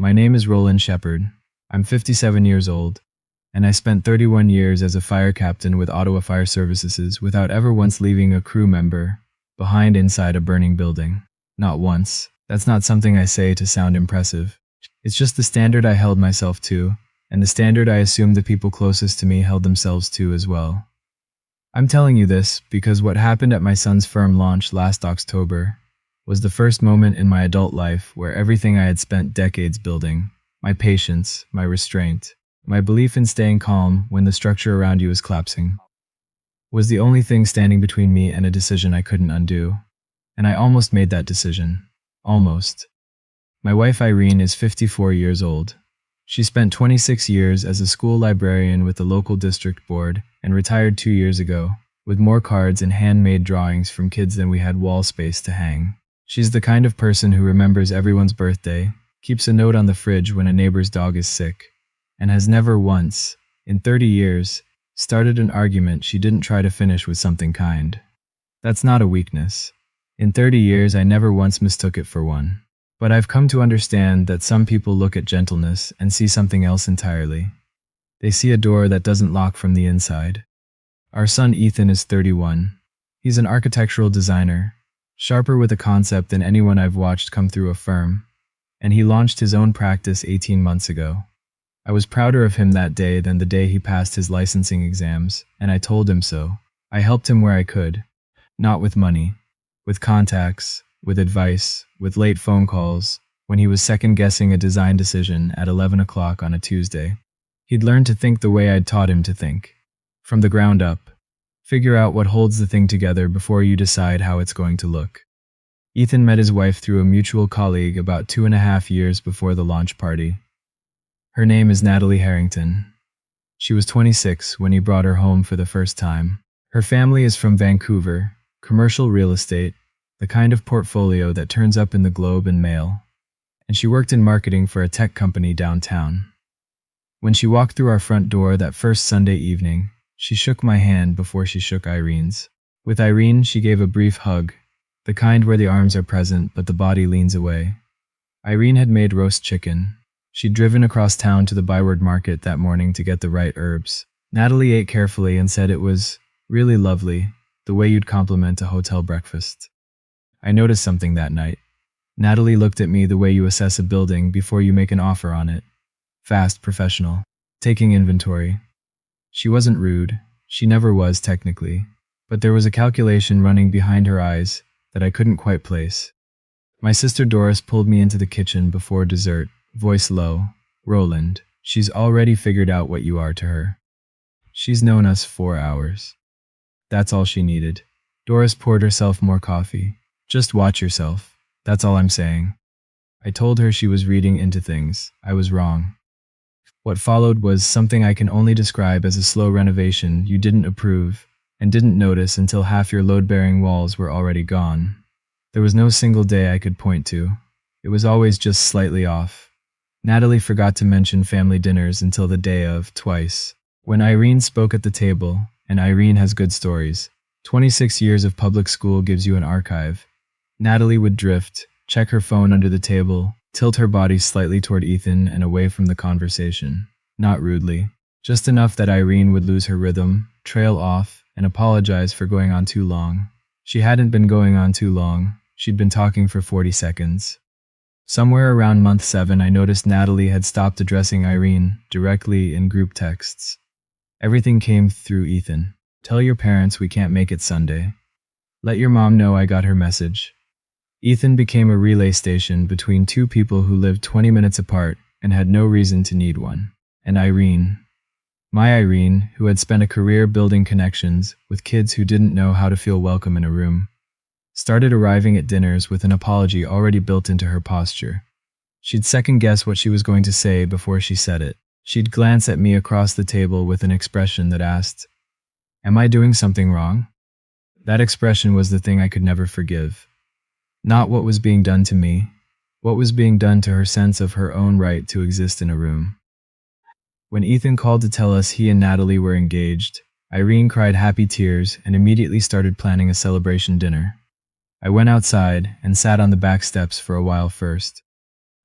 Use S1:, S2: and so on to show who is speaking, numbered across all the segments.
S1: My name is Roland Shepard. I'm 57 years old, and I spent 31 years as a fire captain with Ottawa Fire Services without ever once leaving a crew member behind inside a burning building. Not once. That's not something I say to sound impressive. It's just the standard I held myself to, and the standard I assumed the people closest to me held themselves to as well. I'm telling you this because what happened at my son's firm launch last October was the first moment in my adult life where everything I had spent decades building, my patience, my restraint, my belief in staying calm when the structure around you is collapsing, was the only thing standing between me and a decision I couldn't undo. And I almost made that decision. Almost. My wife Irene is 54 years old. She spent 26 years as a school librarian with the local district board and retired 2 years ago, with more cards and handmade drawings from kids than we had wall space to hang. She's the kind of person who remembers everyone's birthday, keeps a note on the fridge when a neighbor's dog is sick, and has never once, in 30 years, started an argument she didn't try to finish with something kind. That's not a weakness. In 30 years, I never once mistook it for one. But I've come to understand that some people look at gentleness and see something else entirely. They see a door that doesn't lock from the inside. Our son Ethan is 31. He's an architectural designer, sharper with a concept than anyone I've watched come through a firm, and he launched his own practice 18 months ago. I was prouder of him that day than the day he passed his licensing exams, and I told him so. I helped him where I could, not with money, with contacts, with advice, with late phone calls, when he was second-guessing a design decision at 11 o'clock on a Tuesday. He'd learned to think the way I'd taught him to think. From the ground up. Figure out what holds the thing together before you decide how it's going to look. Ethan met his wife through a mutual colleague about 2.5 years before the launch party. Her name is Natalie Harrington. She was 26 when he brought her home for the first time. Her family is from Vancouver, commercial real estate, the kind of portfolio that turns up in the Globe and Mail, and she worked in marketing for a tech company downtown. When she walked through our front door that first Sunday evening, she shook my hand before she shook Irene's. With Irene, she gave a brief hug, the kind where the arms are present but the body leans away. Irene had made roast chicken. She'd driven across town to the Byward Market that morning to get the right herbs. Natalie ate carefully and said it was really lovely, the way you'd compliment a hotel breakfast. I noticed something that night. Natalie looked at me the way you assess a building before you make an offer on it. Fast, professional, taking inventory. She wasn't rude. She never was, technically. But there was a calculation running behind her eyes that I couldn't quite place. My sister Doris pulled me into the kitchen before dessert, voice low. Roland, she's already figured out what you are to her. She's known us 4 hours. That's all she needed. Doris poured herself more coffee. Just watch yourself. That's all I'm saying. I told her she was reading into things. I was wrong. What followed was something I can only describe as a slow renovation you didn't approve and didn't notice until half your load-bearing walls were already gone. There was no single day I could point to. It was always just slightly off. Natalie forgot to mention family dinners until the day of, twice. When Irene spoke at the table, and Irene has good stories, 26 years of public school gives you an archive. Natalie would drift, check her phone under the table, tilt her body slightly toward Ethan and away from the conversation. Not rudely. Just enough that Irene would lose her rhythm, trail off, and apologize for going on too long. She hadn't been going on too long. She'd been talking for 40 seconds. Somewhere around month 7, I noticed Natalie had stopped addressing Irene directly in group texts. Everything came through Ethan. Tell your parents we can't make it Sunday. Let your mom know I got her message. Ethan became a relay station between two people who lived 20 minutes apart and had no reason to need one. And Irene. My Irene, who had spent a career building connections with kids who didn't know how to feel welcome in a room, started arriving at dinners with an apology already built into her posture. She'd second-guess what she was going to say before she said it. She'd glance at me across the table with an expression that asked, "Am I doing something wrong?" That expression was the thing I could never forgive. Not what was being done to me, what was being done to her sense of her own right to exist in a room. When Ethan called to tell us he and Natalie were engaged, Irene cried happy tears and immediately started planning a celebration dinner. I went outside and sat on the back steps for a while first.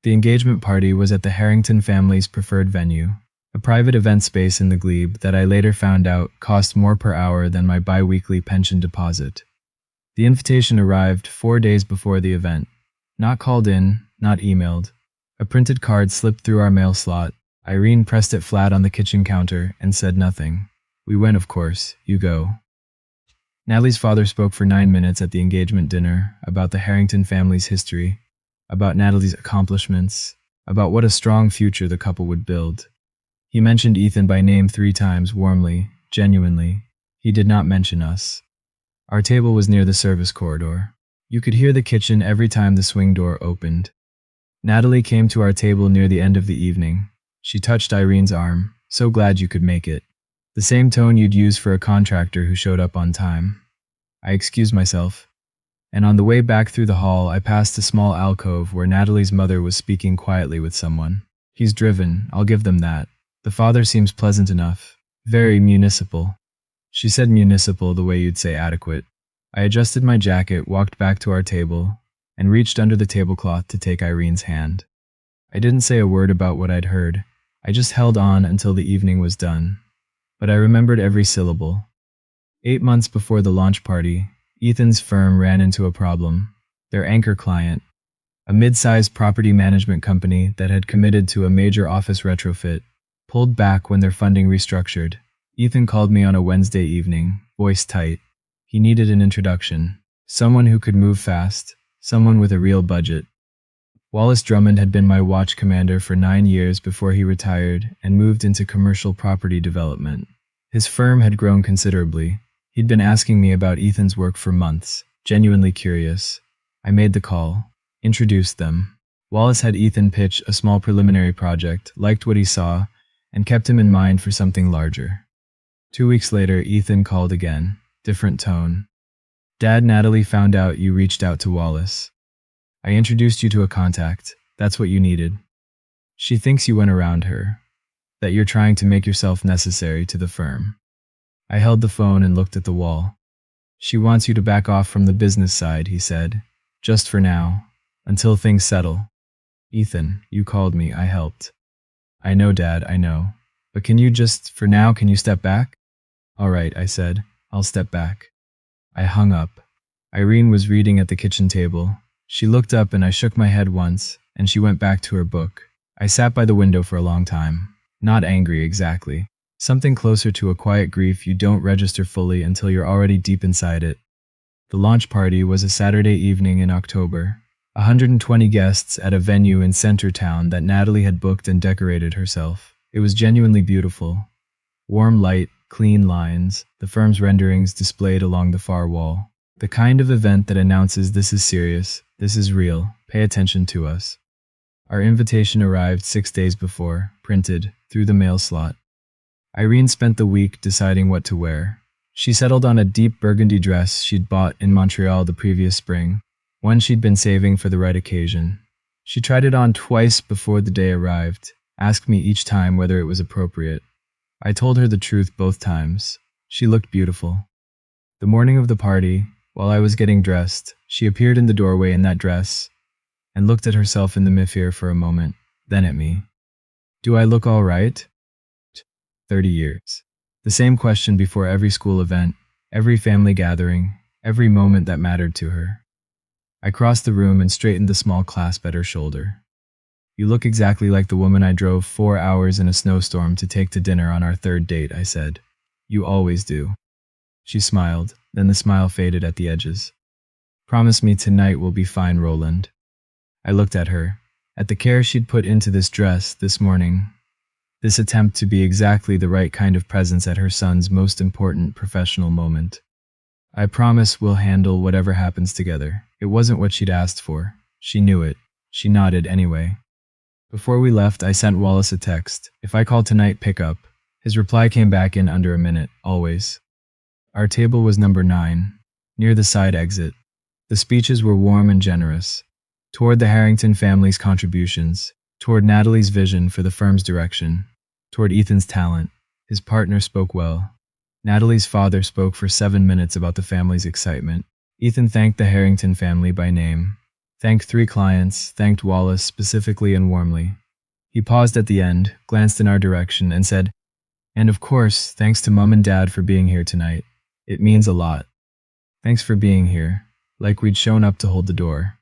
S1: The engagement party was at the Harrington family's preferred venue, a private event space in the glebe that I later found out cost more per hour than my bi-weekly pension deposit. The invitation arrived 4 days before the event. Not called in, not emailed. A printed card slipped through our mail slot. Irene pressed it flat on the kitchen counter and said nothing. We went, of course. You go. Natalie's father spoke for 9 minutes at the engagement dinner about the Harrington family's history, about Natalie's accomplishments, about what a strong future the couple would build. He mentioned Ethan by name 3 times, warmly, genuinely. He did not mention us. Our table was near the service corridor. You could hear the kitchen every time the swing door opened. Natalie came to our table near the end of the evening. She touched Irene's arm. So glad you could make it. The same tone you'd use for a contractor who showed up on time. I excused myself, and on the way back through the hall, I passed a small alcove where Natalie's mother was speaking quietly with someone. He's driven, I'll give them that. The father seems pleasant enough. Very municipal. She said municipal the way you'd say adequate. I adjusted my jacket, walked back to our table, and reached under the tablecloth to take Irene's hand. I didn't say a word about what I'd heard. I just held on until the evening was done. But I remembered every syllable. 8 months before the launch party, Ethan's firm ran into a problem. Their anchor client, a mid-sized property management company that had committed to a major office retrofit, pulled back when their funding restructured. Ethan called me on a Wednesday evening, voice tight. He needed an introduction. Someone who could move fast. Someone with a real budget. Wallace Drummond had been my watch commander for 9 years before he retired and moved into commercial property development. His firm had grown considerably. He'd been asking me about Ethan's work for months, genuinely curious. I made the call, introduced them. Wallace had Ethan pitch a small preliminary project, liked what he saw, and kept him in mind for something larger. 2 weeks later, Ethan called again, different tone. Dad, Natalie found out you reached out to Wallace. I introduced you to a contact. That's what you needed. She thinks you went around her, that you're trying to make yourself necessary to the firm. I held the phone and looked at the wall. She wants you to back off from the business side, he said. Just for now, until things settle. Ethan, you called me, I helped. I know, Dad, I know. But can you just, for now, can you step back? All right, I said. I'll step back. I hung up. Irene was reading at the kitchen table. She looked up and I shook my head once, and she went back to her book. I sat by the window for a long time. Not angry exactly. Something closer to a quiet grief you don't register fully until you're already deep inside it. The launch party was a Saturday evening in October. 120 guests at a venue in Centertown that Natalie had booked and decorated herself. It was genuinely beautiful. Warm light, clean lines, the firm's renderings displayed along the far wall. The kind of event that announces this is serious, this is real, pay attention to us. Our invitation arrived 6 days before, printed, through the mail slot. Irene spent the week deciding what to wear. She settled on a deep burgundy dress she'd bought in Montreal the previous spring, one she'd been saving for the right occasion. She tried it on twice before the day arrived, asked me each time whether it was appropriate. I told her the truth both times. She looked beautiful. The morning of the party, while I was getting dressed, she appeared in the doorway in that dress and looked at herself in the mirror for a moment, then at me. Do I look all right? 30 years. The same question before every school event, every family gathering, every moment that mattered to her. I crossed the room and straightened the small clasp at her shoulder. You look exactly like the woman I drove 4 hours in a snowstorm to take to dinner on our third date, I said. You always do. She smiled, then the smile faded at the edges. Promise me tonight will be fine, Roland. I looked at her, at the care she'd put into this dress this morning. This attempt to be exactly the right kind of presence at her son's most important professional moment. I promise we'll handle whatever happens together. It wasn't what she'd asked for. She knew it. She nodded anyway. Before we left, I sent Wallace a text. If I call tonight, pick up. His reply came back in under a minute, always. Our table was number 9, near the side exit. The speeches were warm and generous, toward the Harrington family's contributions, toward Natalie's vision for the firm's direction, toward Ethan's talent. His partner spoke well. Natalie's father spoke for 7 minutes about the family's excitement. Ethan thanked the Harrington family by name. Thanked 3 clients, thanked Wallace specifically and warmly. He paused at the end, glanced in our direction, and said, "And of course, thanks to Mum and Dad for being here tonight. It means a lot. Thanks for being here," like we'd shown up to hold the door.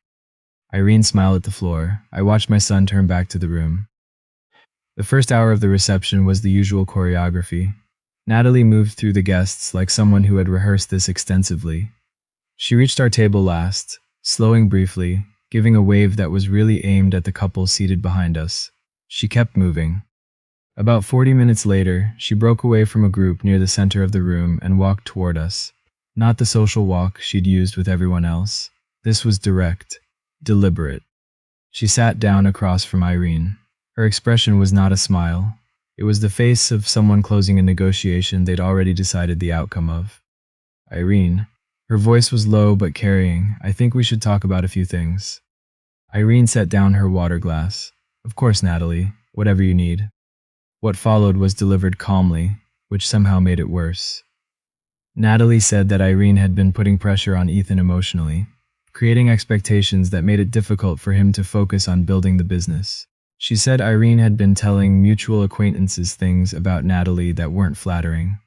S1: Irene smiled at the floor. I watched my son turn back to the room. The first hour of the reception was the usual choreography. Natalie moved through the guests like someone who had rehearsed this extensively. She reached our table last, slowing briefly, giving a wave that was really aimed at the couple seated behind us. She kept moving. About 40 minutes later, she broke away from a group near the center of the room and walked toward us. Not the social walk she'd used with everyone else. This was direct, deliberate. She sat down across from Irene. Her expression was not a smile. It was the face of someone closing a negotiation they'd already decided the outcome of. "Irene." Her voice was low but carrying. "I think we should talk about a few things." Irene set down her water glass. "Of course, Natalie. Whatever you need." What followed was delivered calmly, which somehow made it worse. Natalie said that Irene had been putting pressure on Ethan emotionally, creating expectations that made it difficult for him to focus on building the business. She said Irene had been telling mutual acquaintances things about Natalie that weren't flattering.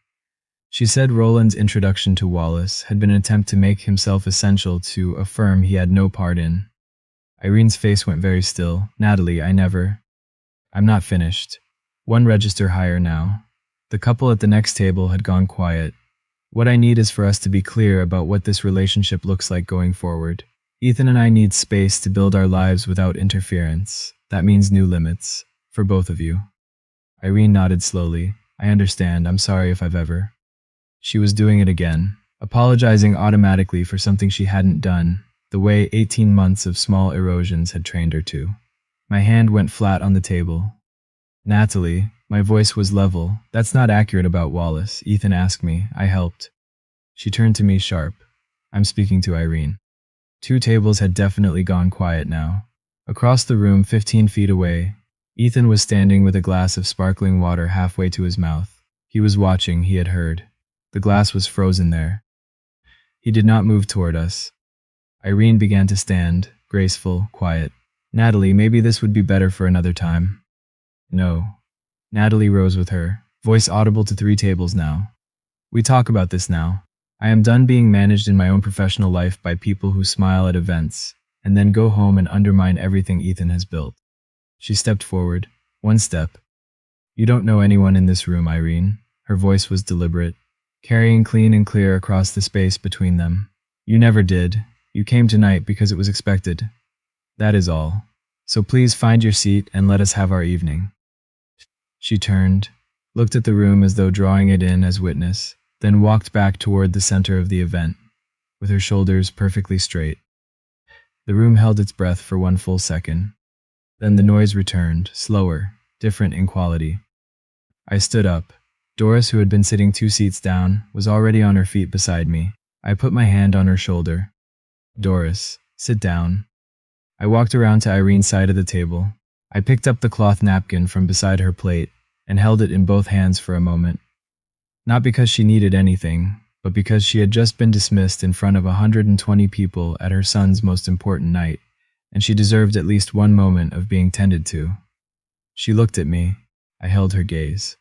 S1: She said Roland's introduction to Wallace had been an attempt to make himself essential to a firm he had no part in. Irene's face went very still. "Natalie, I'm not finished. One register higher now." The couple at the next table had gone quiet. "What I need is for us to be clear about what this relationship looks like going forward. Ethan and I need space to build our lives without interference. That means new limits. For both of you." Irene nodded slowly. "I understand. I'm sorry if I've ever." She was doing it again, apologizing automatically for something she hadn't done, the way 18 months of small erosions had trained her to. My hand went flat on the table. "Natalie," my voice was level. "That's not accurate about Wallace. Ethan asked me. I helped." She turned to me sharp. "I'm speaking to Irene." 2 tables had definitely gone quiet now. Across the room, 15 feet away, Ethan was standing with a glass of sparkling water halfway to his mouth. He was watching, he had heard. The glass was frozen there. He did not move toward us. Irene began to stand, graceful, quiet. "Natalie, maybe this would be better for another time." "No." Natalie rose with her, voice audible to 3 tables now. "We talk about this now. I am done being managed in my own professional life by people who smile at events, and then go home and undermine everything Ethan has built." She stepped forward, 1 step. "You don't know anyone in this room, Irene." Her voice was deliberate, carrying clean and clear across the space between them. "You never did. You came tonight because it was expected. That is all. So please find your seat and let us have our evening." She turned, looked at the room as though drawing it in as witness, then walked back toward the center of the event, with her shoulders perfectly straight. The room held its breath for 1 full second. Then the noise returned, slower, different in quality. I stood up. Doris, who had been sitting 2 seats down, was already on her feet beside me. I put my hand on her shoulder. "Doris, sit down." I walked around to Irene's side of the table. I picked up the cloth napkin from beside her plate and held it in both hands for a moment. Not because she needed anything, but because she had just been dismissed in front of 120 people at her son's most important night, and she deserved at least 1 moment of being tended to. She looked at me. I held her gaze.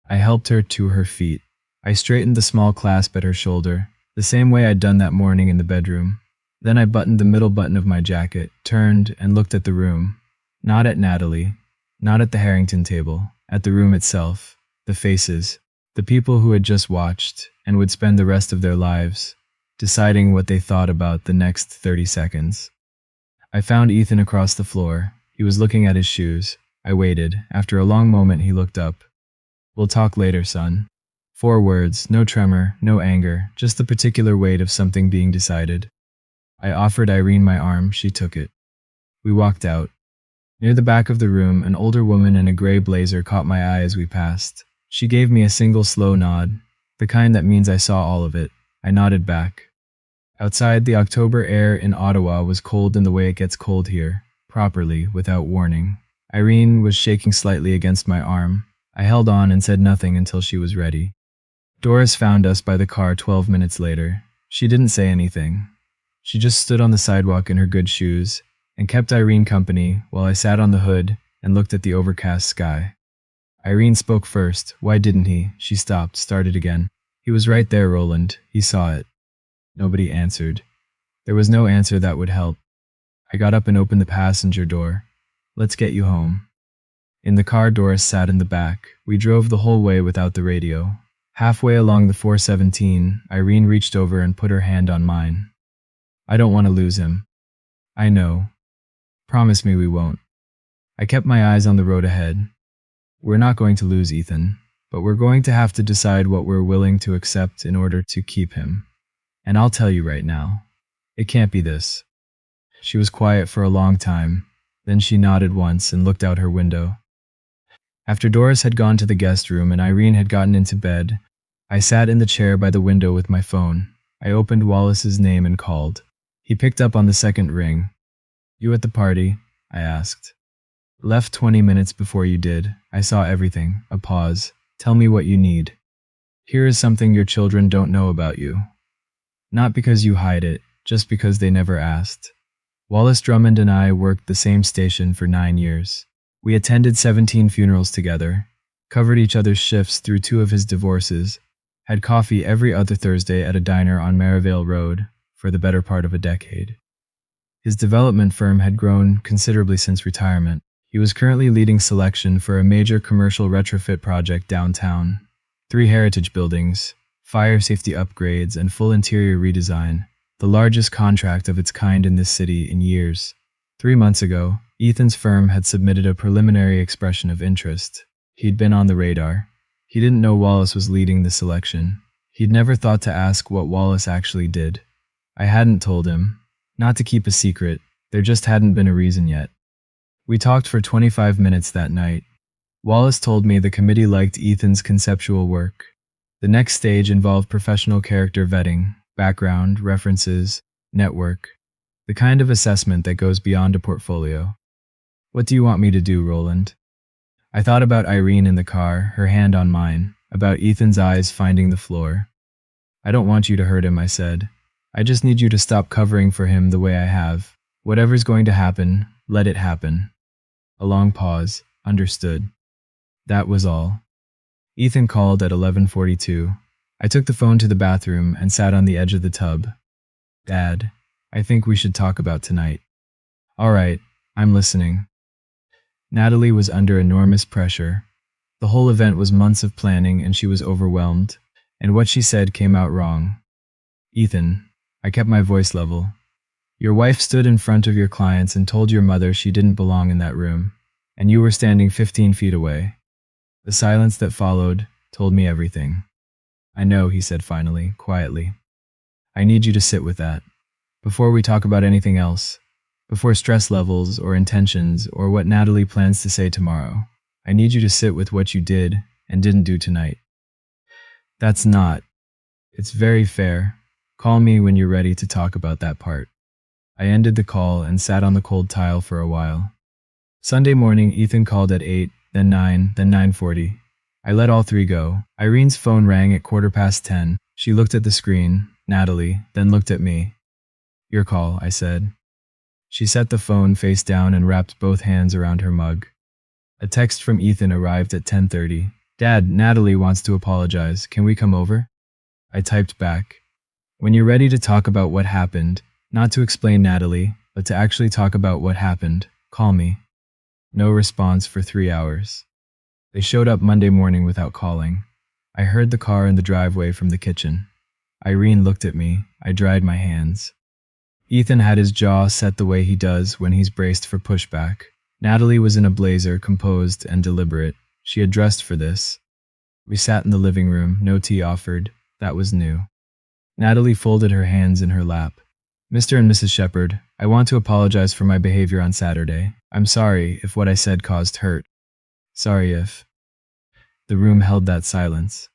S1: I helped her to her feet. I straightened the small clasp at her shoulder, the same way I'd done that morning in the bedroom. Then I buttoned the middle button of my jacket, turned, and looked at the room. Not at Natalie, not at the Harrington table, at the room itself, the faces, the people who had just watched and would spend the rest of their lives deciding what they thought about the next 30 seconds. I found Ethan across the floor. He was looking at his shoes. I waited. After a long moment, he looked up. "We'll talk later, son." 4 words, no tremor, no anger, just the particular weight of something being decided. I offered Irene my arm. She took it. We walked out. Near the back of the room, an older woman in a gray blazer caught my eye as we passed. She gave me a single slow nod, the kind that means I saw all of it. I nodded back. Outside, the October air in Ottawa was cold in the way it gets cold here, properly, without warning. Irene was shaking slightly against my arm. I held on and said nothing until she was ready. Doris found us by the car 12 minutes later. She didn't say anything. She just stood on the sidewalk in her good shoes and kept Irene company while I sat on the hood and looked at the overcast sky. Irene spoke first. Why didn't he? She stopped, started again. He was right there, Roland. He saw it. Nobody answered. There was no answer that would help. I got up and opened the passenger door. Let's get you home. In the car, Doris sat in the back. We drove the whole way without the radio. Halfway along the 417, Irene reached over and put her hand on mine. I don't want to lose him. I know. Promise me we won't. I kept my eyes on the road ahead. We're not going to lose Ethan, but we're going to have to decide what we're willing to accept in order to keep him. And I'll tell you right now, it can't be this. She was quiet for a long time. Then she nodded once and looked out her window. After Doris had gone to the guest room and Irene had gotten into bed, I sat in the chair by the window with my phone. I opened Wallace's name and called. He picked up on the second ring. You at the party? I asked. Left 20 minutes before you did. I saw everything. A pause. Tell me what you need. Here is something your children don't know about you. Not because you hide it, just because they never asked. Wallace Drummond and I worked the same station for 9 years. We attended 17 funerals together, covered each other's shifts through 2 of his divorces, had coffee every other Thursday at a diner on Merivale Road for the better part of a decade. His development firm had grown considerably since retirement. He was currently leading selection for a major commercial retrofit project downtown. 3 heritage buildings, fire safety upgrades, and full interior redesign, the largest contract of its kind in this city in years. 3 months ago, Ethan's firm had submitted a preliminary expression of interest. He'd been on the radar. He didn't know Wallace was leading the selection. He'd never thought to ask what Wallace actually did. I hadn't told him. Not to keep a secret, there just hadn't been a reason yet. We talked for 25 minutes that night. Wallace told me the committee liked Ethan's conceptual work. The next stage involved professional character vetting, background, references, network, the kind of assessment that goes beyond a portfolio. What do you want me to do, Roland? I thought about Irene in the car, her hand on mine, about Ethan's eyes finding the floor. I don't want you to hurt him, I said. I just need you to stop covering for him the way I have. Whatever's going to happen, let it happen. A long pause. Understood. That was all. Ethan called at 11:42. I took the phone to the bathroom and sat on the edge of the tub. Dad, I think we should talk about tonight. All right, I'm listening. Natalie was under enormous pressure. The whole event was months of planning and she was overwhelmed, and what she said came out wrong. Ethan, I kept my voice level. Your wife stood in front of your clients and told your mother she didn't belong in that room, and you were standing 15 feet away. The silence that followed told me everything. I know, he said finally, quietly. I need you to sit with that. Before we talk about anything else, before stress levels or intentions or what Natalie plans to say tomorrow, I need you to sit with what you did and didn't do tonight. That's not. It's very fair. Call me when you're ready to talk about that part. I ended the call and sat on the cold tile for a while. Sunday morning, Ethan called at 8, then 9, then 9:40. I let all 3 go. Irene's phone rang at 10:15. She looked at the screen, Natalie, then looked at me. Your call, I said. She set the phone face down and wrapped both hands around her mug. A text from Ethan arrived at 10:30. Dad, Natalie wants to apologize. Can we come over? I typed back. When you're ready to talk about what happened, not to explain Natalie, but to actually talk about what happened, call me. No response for 3 hours. They showed up Monday morning without calling. I heard the car in the driveway from the kitchen. Irene looked at me. I dried my hands. Ethan had his jaw set the way he does when he's braced for pushback. Natalie was in a blazer, composed and deliberate. She had dressed for this. We sat in the living room, no tea offered. That was new. Natalie folded her hands in her lap. Mr. and Mrs. Shepard, I want to apologize for my behavior on Saturday. I'm sorry if what I said caused hurt. Sorry if... The room held that silence.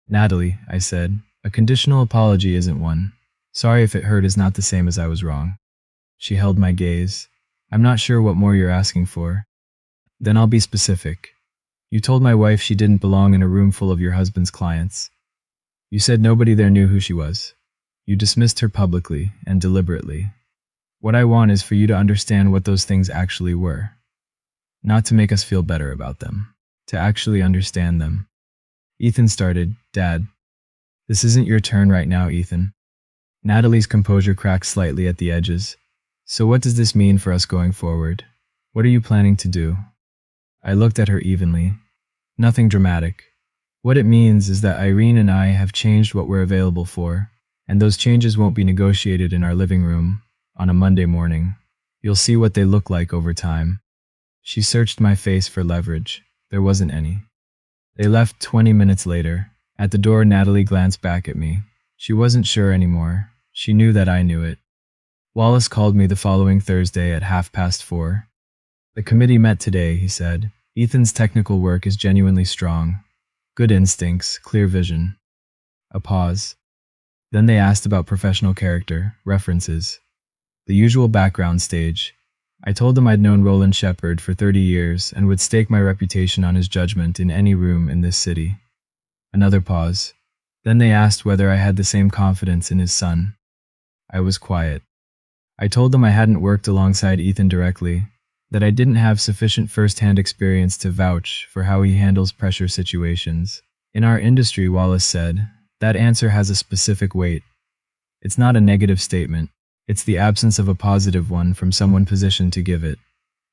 S1: Natalie, I said, a conditional apology isn't one. Sorry if it hurt is not the same as I was wrong. She held my gaze. I'm not sure what more you're asking for. Then I'll be specific. You told my wife she didn't belong in a room full of your husband's clients. You said nobody there knew who she was. You dismissed her publicly and deliberately. What I want is for you to understand what those things actually were. Not to make us feel better about them. To actually understand them. Ethan started, Dad. This isn't your turn right now, Ethan. Natalie's composure cracked slightly at the edges. So what does this mean for us going forward? What are you planning to do? I looked at her evenly. Nothing dramatic. What it means is that Irene and I have changed what we're available for, and those changes won't be negotiated in our living room on a Monday morning. You'll see what they look like over time. She searched my face for leverage. There wasn't any. They left 20 minutes later. At the door, Natalie glanced back at me. She wasn't sure anymore. She knew that I knew it. Wallace called me the following Thursday at 4:30. The committee met today, he said. Ethan's technical work is genuinely strong. Good instincts, clear vision. A pause. Then they asked about professional character, references. The usual background stage. I told them I'd known Roland Shepard for 30 years and would stake my reputation on his judgment in any room in this city. Another pause. Then they asked whether I had the same confidence in his son. I was quiet. I told them I hadn't worked alongside Ethan directly, that I didn't have sufficient first-hand experience to vouch for how he handles pressure situations. In our industry, Wallace said, that answer has a specific weight. It's not a negative statement. It's the absence of a positive one from someone positioned to give it.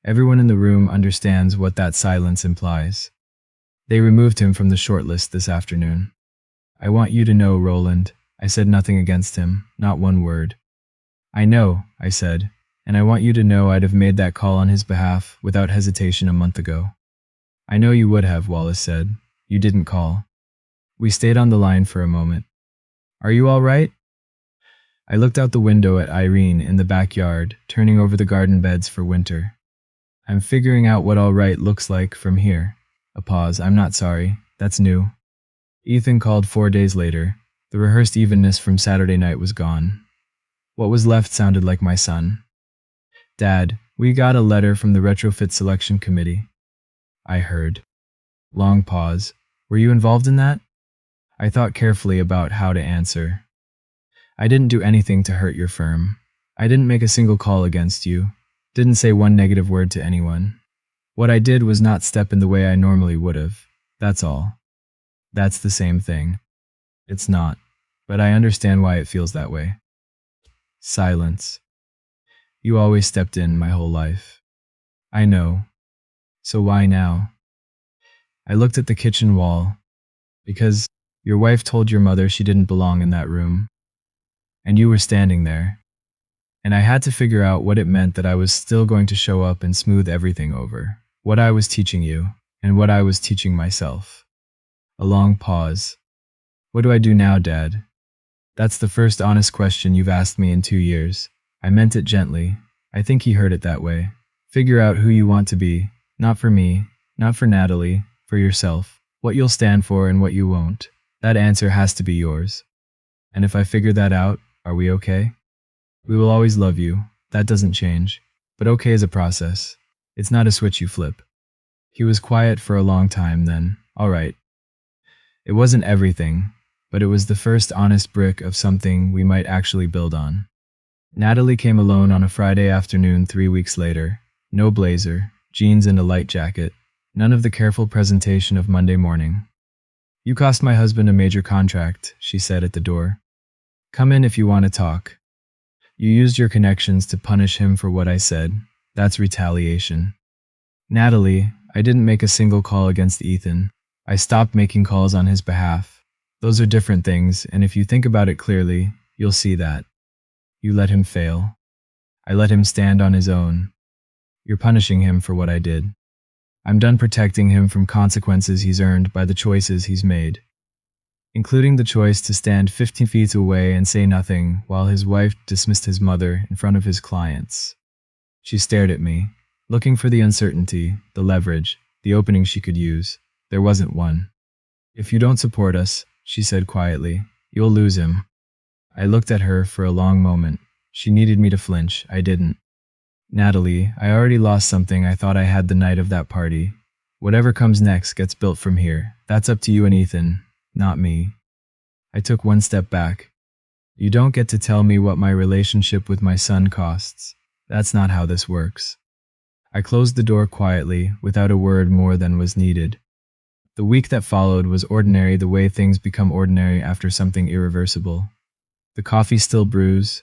S1: Everyone in the room understands what that silence implies. They removed him from the shortlist this afternoon. I want you to know, Roland. I said nothing against him, not one word. I know, I said, and I want you to know I'd have made that call on his behalf without hesitation a month ago. I know you would have, Wallace said. You didn't call. We stayed on the line for a moment. Are you all right? I looked out the window at Irene in the backyard, turning over the garden beds for winter. I'm figuring out what all right looks like from here. A pause. I'm not sorry. That's new. Ethan called 4 days later. The rehearsed evenness from Saturday night was gone. What was left sounded like my son. Dad, we got a letter from the retrofit selection committee. I heard. Long pause. Were you involved in that? I thought carefully about how to answer. I didn't do anything to hurt your firm. I didn't make a single call against you. Didn't say one negative word to anyone. What I did was not step in the way I normally would have. That's all. That's the same thing. It's not, but I understand why it feels that way. Silence. You always stepped in my whole life. I know. So why now? I looked at the kitchen wall. Because your wife told your mother she didn't belong in that room. And you were standing there. And I had to figure out what it meant that I was still going to show up and smooth everything over. What I was teaching you, and what I was teaching myself. A long pause. What do I do now, Dad? That's the first honest question you've asked me in 2 years. I meant it gently. I think he heard it that way. Figure out who you want to be. Not for me, not for Natalie, for yourself. What you'll stand for and what you won't. That answer has to be yours. And if I figure that out, are we okay? We will always love you. That doesn't change. But okay is a process. It's not a switch you flip. He was quiet for a long time then. All right. It wasn't everything, but it was the first honest brick of something we might actually build on. Natalie came alone on a Friday afternoon 3 weeks later. No blazer, jeans and a light jacket. None of the careful presentation of Monday morning. You cost my husband a major contract, she said at the door. Come in if you want to talk. You used your connections to punish him for what I said. That's retaliation. Natalie, I didn't make a single call against Ethan. I stopped making calls on his behalf. Those are different things, and if you think about it clearly, you'll see that. You let him fail. I let him stand on his own. You're punishing him for what I did. I'm done protecting him from consequences he's earned by the choices he's made, including the choice to stand 15 feet away and say nothing while his wife dismissed his mother in front of his clients. She stared at me, looking for the uncertainty, the leverage, the opening she could use. There wasn't one. If you don't support us, she said quietly, you'll lose him. I looked at her for a long moment. She needed me to flinch. I didn't. Natalie, I already lost something I thought I had the night of that party. Whatever comes next gets built from here. That's up to you and Ethan, not me. I took one step back. You don't get to tell me what my relationship with my son costs. That's not how this works. I closed the door quietly, without a word more than was needed. The week that followed was ordinary the way things become ordinary after something irreversible. The coffee still brews,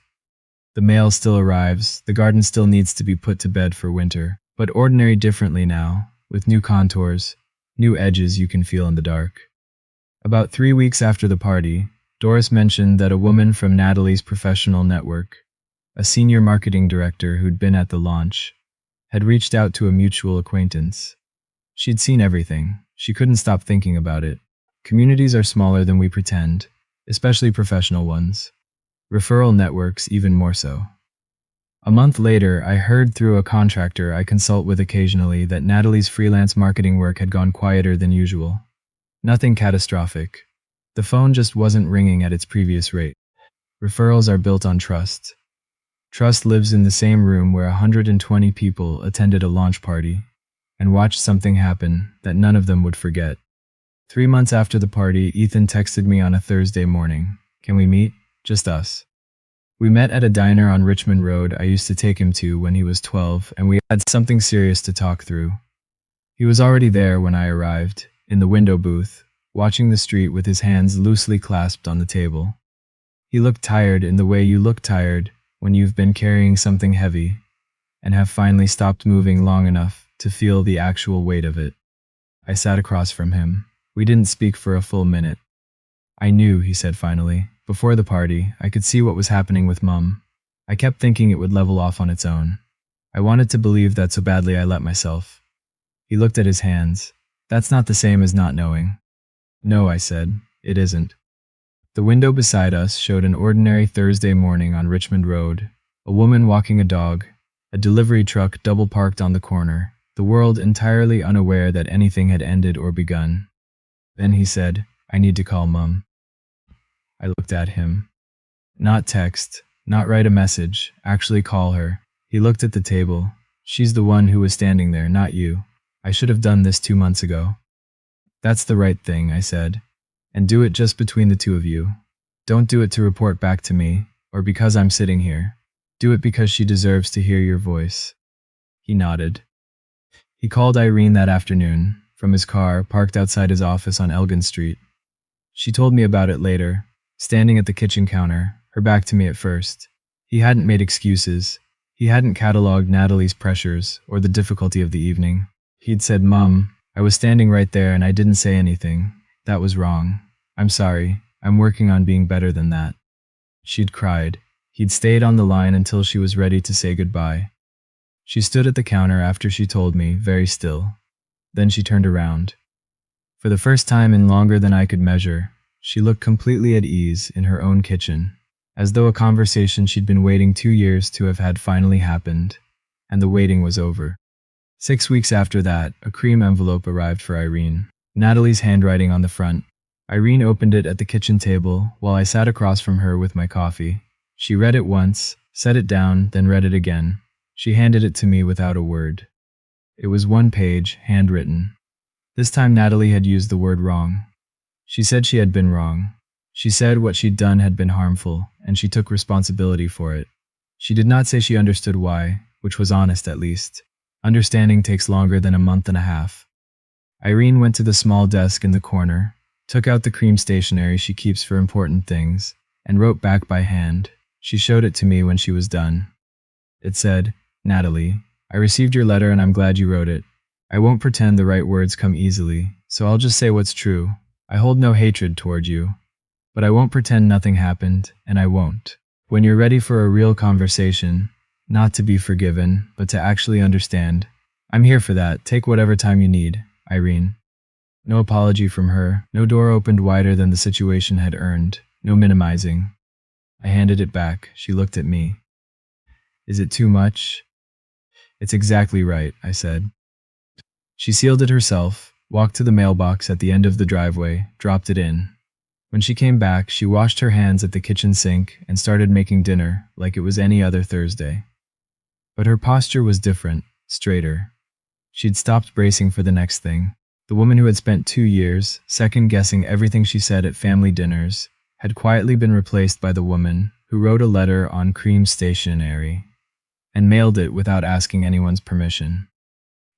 S1: the mail still arrives, the garden still needs to be put to bed for winter, but ordinary differently now, with new contours, new edges you can feel in the dark. About 3 weeks after the party, Doris mentioned that a woman from Natalie's professional network, a senior marketing director who'd been at the launch, had reached out to a mutual acquaintance. She'd seen everything. She couldn't stop thinking about it. Communities are smaller than we pretend, especially professional ones. Referral networks even more so. A month later, I heard through a contractor I consult with occasionally that Natalie's freelance marketing work had gone quieter than usual. Nothing catastrophic. The phone just wasn't ringing at its previous rate. Referrals are built on trust. Trust lives in the same room where 120 people attended a launch party and watched something happen that none of them would forget. 3 months after the party, Ethan texted me on a Thursday morning. Can we meet? Just us. We met at a diner on Richmond Road I used to take him to when he was 12, and we had something serious to talk through. He was already there when I arrived, in the window booth, watching the street with his hands loosely clasped on the table. He looked tired in the way you look tired when you've been carrying something heavy and have finally stopped moving long enough to feel the actual weight of it. I sat across from him. We didn't speak for a full minute. I knew, he said finally. Before the party, I could see what was happening with Mum. I kept thinking it would level off on its own. I wanted to believe that so badly I let myself. He looked at his hands. That's not the same as not knowing. No, I said. It isn't. The window beside us showed an ordinary Thursday morning on Richmond Road. A woman walking a dog, a delivery truck double parked on the corner, the world entirely unaware that anything had ended or begun. Then he said, I need to call Mum. I looked at him. Not text, not write a message, actually call her. He looked at the table. She's the one who was standing there, not you. I should have done this 2 months ago. That's the right thing, I said. And do it just between the two of you. Don't do it to report back to me, or because I'm sitting here. Do it because she deserves to hear your voice. He nodded. He called Irene that afternoon, from his car parked outside his office on Elgin Street. She told me about it later, standing at the kitchen counter, her back to me at first. He hadn't made excuses. He hadn't catalogued Natalie's pressures or the difficulty of the evening. He'd said, Mum, I was standing right there and I didn't say anything. That was wrong. I'm sorry. I'm working on being better than that. She'd cried. He'd stayed on the line until she was ready to say goodbye. She stood at the counter after she told me, very still. Then she turned around. For the first time in longer than I could measure, she looked completely at ease in her own kitchen, as though a conversation she'd been waiting 2 years to have had finally happened, and the waiting was over. 6 weeks after that, a cream envelope arrived for Irene, Natalie's handwriting on the front. Irene opened it at the kitchen table while I sat across from her with my coffee. She read it once, set it down, then read it again. She handed it to me without a word. It was 1 page, handwritten. This time Natalie had used the word wrong. She said she had been wrong. She said what she'd done had been harmful, and she took responsibility for it. She did not say she understood why, which was honest at least. Understanding takes longer than a month and a half. Irene went to the small desk in the corner, took out the cream stationery she keeps for important things, and wrote back by hand. She showed it to me when she was done. It said, Natalie, I received your letter and I'm glad you wrote it. I won't pretend the right words come easily, so I'll just say what's true. I hold no hatred toward you. But I won't pretend nothing happened, and I won't. When you're ready for a real conversation, not to be forgiven, but to actually understand, I'm here for that. Take whatever time you need, Irene. No apology from her, no door opened wider than the situation had earned, no minimizing. I handed it back. She looked at me. Is it too much? It's exactly right, I said. She sealed it herself, walked to the mailbox at the end of the driveway, dropped it in. When she came back, she washed her hands at the kitchen sink and started making dinner like it was any other Thursday. But her posture was different, straighter. She'd stopped bracing for the next thing. The woman who had spent 2 years second-guessing everything she said at family dinners had quietly been replaced by the woman who wrote a letter on cream stationery and mailed it without asking anyone's permission.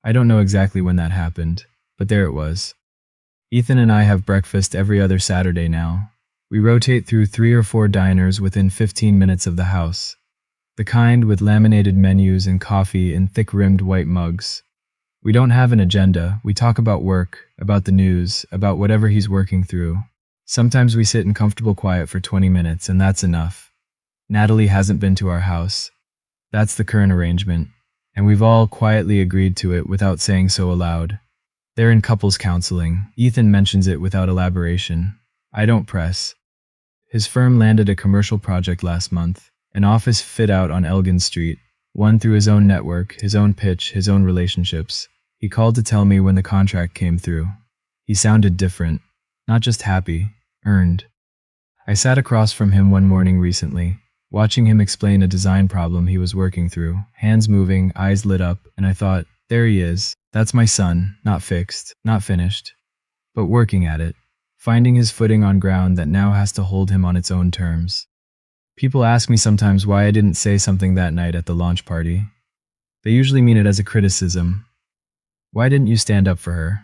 S1: I don't know exactly when that happened, but there it was. Ethan and I have breakfast every other Saturday now. We rotate through 3 or 4 diners within 15 minutes of the house. The kind with laminated menus and coffee in thick-rimmed white mugs. We don't have an agenda. We talk about work, about the news, about whatever he's working through. Sometimes we sit in comfortable quiet for 20 minutes, and that's enough. Natalie hasn't been to our house. That's the current arrangement, and we've all quietly agreed to it without saying so aloud. They're in couples counseling. Ethan mentions it without elaboration. I don't press. His firm landed a commercial project last month, an office fit-out on Elgin Street, one through his own network, his own pitch, his own relationships. He called to tell me when the contract came through. He sounded different, not just happy, earned. I sat across from him one morning recently, watching him explain a design problem he was working through, hands moving, eyes lit up, and I thought, there he is. That's my son, not fixed, not finished, but working at it, finding his footing on ground that now has to hold him on its own terms. People ask me sometimes why I didn't say something that night at the launch party. They usually mean it as a criticism. Why didn't you stand up for her?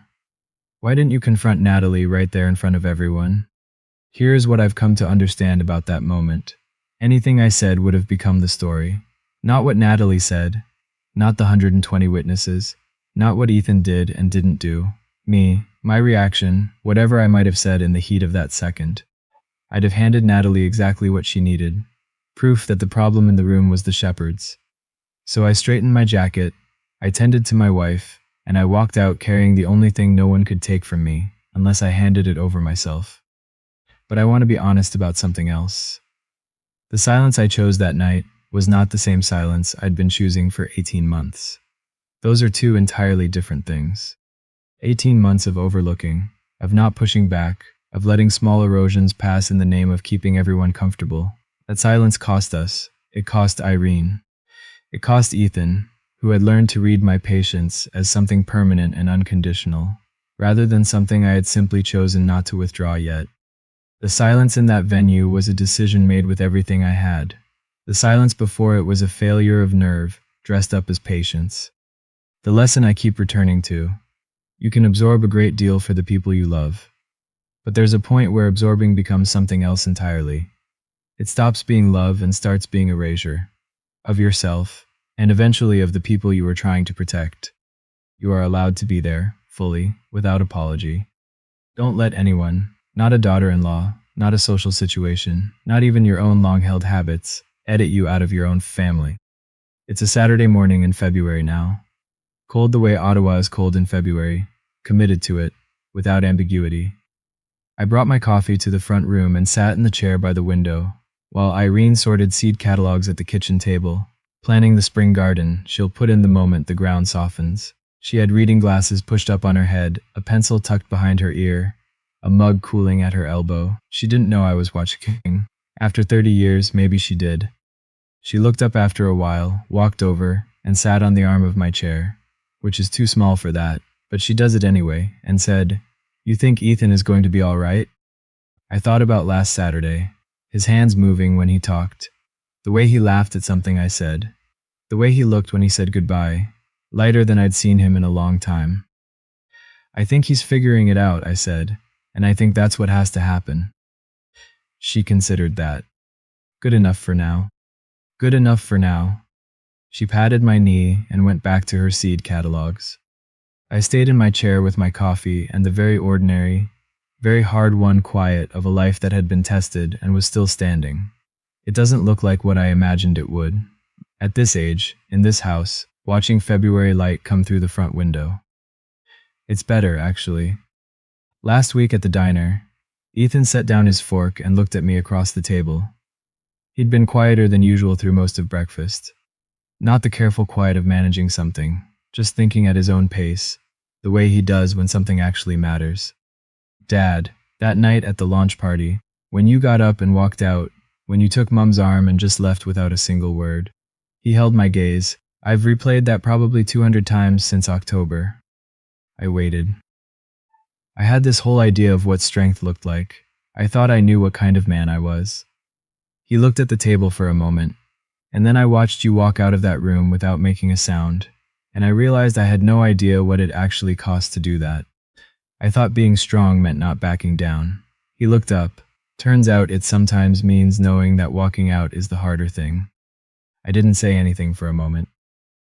S1: Why didn't you confront Natalie right there in front of everyone? Here's what I've come to understand about that moment. Anything I said would have become the story. Not what Natalie said, not the 120 witnesses, not what Ethan did and didn't do. Me, my reaction, whatever I might have said in the heat of that second. I'd have handed Natalie exactly what she needed. Proof that the problem in the room was the Shepards. So I straightened my jacket, I tended to my wife, and I walked out carrying the only thing no one could take from me, unless I handed it over myself. But I want to be honest about something else. The silence I chose that night was not the same silence I'd been choosing for 18 months. Those are 2 entirely different things. 18 months of overlooking, of not pushing back, of letting small erosions pass in the name of keeping everyone comfortable. That silence cost us. It cost Irene. It cost Ethan, who had learned to read my patience as something permanent and unconditional, rather than something I had simply chosen not to withdraw yet. The silence in that venue was a decision made with everything I had. The silence before it was a failure of nerve, dressed up as patience. The lesson I keep returning to. You can absorb a great deal for the people you love. But there's a point where absorbing becomes something else entirely. It stops being love and starts being erasure. Of yourself, and eventually of the people you were trying to protect. You are allowed to be there, fully, without apology. Don't let anyone, not a daughter-in-law, not a social situation, not even your own long-held habits, edit you out of your own family. It's a Saturday morning in February now. Cold the way Ottawa is cold in February, committed to it, without ambiguity. I brought my coffee to the front room and sat in the chair by the window, while Irene sorted seed catalogs at the kitchen table, planning the spring garden she'll put in the moment the ground softens. She had reading glasses pushed up on her head, a pencil tucked behind her ear, a mug cooling at her elbow. She didn't know I was watching. After 30 years, maybe she did. She looked up after a while, walked over, and sat on the arm of my chair, which is too small for that, but she does it anyway, and said, "You think Ethan is going to be all right?" I thought about last Saturday, his hands moving when he talked, the way he laughed at something I said, the way he looked when he said goodbye, lighter than I'd seen him in a long time. "I think he's figuring it out," I said, "and I think that's what has to happen." She considered that. Good enough for now. Good enough for now. She patted my knee and went back to her seed catalogs. I stayed in my chair with my coffee and the very ordinary, very hard-won quiet of a life that had been tested and was still standing. It doesn't look like what I imagined it would. At this age, in this house, watching February light come through the front window. It's better, actually. Last week at the diner, Ethan set down his fork and looked at me across the table. He'd been quieter than usual through most of breakfast. Not the careful quiet of managing something, just thinking at his own pace, the way he does when something actually matters. "Dad, that night at the launch party, when you got up and walked out, when you took Mum's arm and just left without a single word." He held my gaze. I've replayed that probably 200 times since October. I waited. I had this whole idea of what strength looked like. I thought I knew what kind of man I was. He looked at the table for a moment, and then I watched you walk out of that room without making a sound, and I realized I had no idea what it actually cost to do that. I thought being strong meant not backing down. He looked up. Turns out it sometimes means knowing that walking out is the harder thing. I didn't say anything for a moment.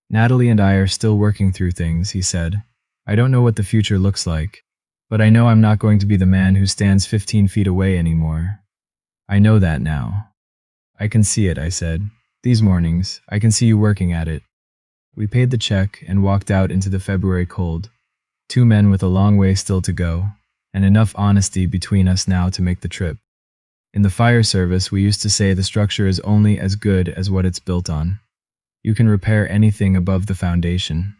S1: Natalie and I are still working through things, he said. I don't know what the future looks like, but I know I'm not going to be the man who stands 15 feet away anymore. I know that now. I can see it, I said. These mornings, I can see you working at it. We paid the check and walked out into the February cold. Two men with a long way still to go, and enough honesty between us now to make the trip. In the fire service, we used to say the structure is only as good as what it's built on. You can repair anything above the foundation.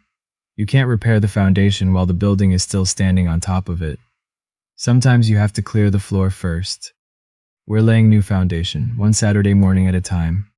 S1: You can't repair the foundation while the building is still standing on top of it. Sometimes you have to clear the floor first. We're laying new foundation, one Saturday morning at a time.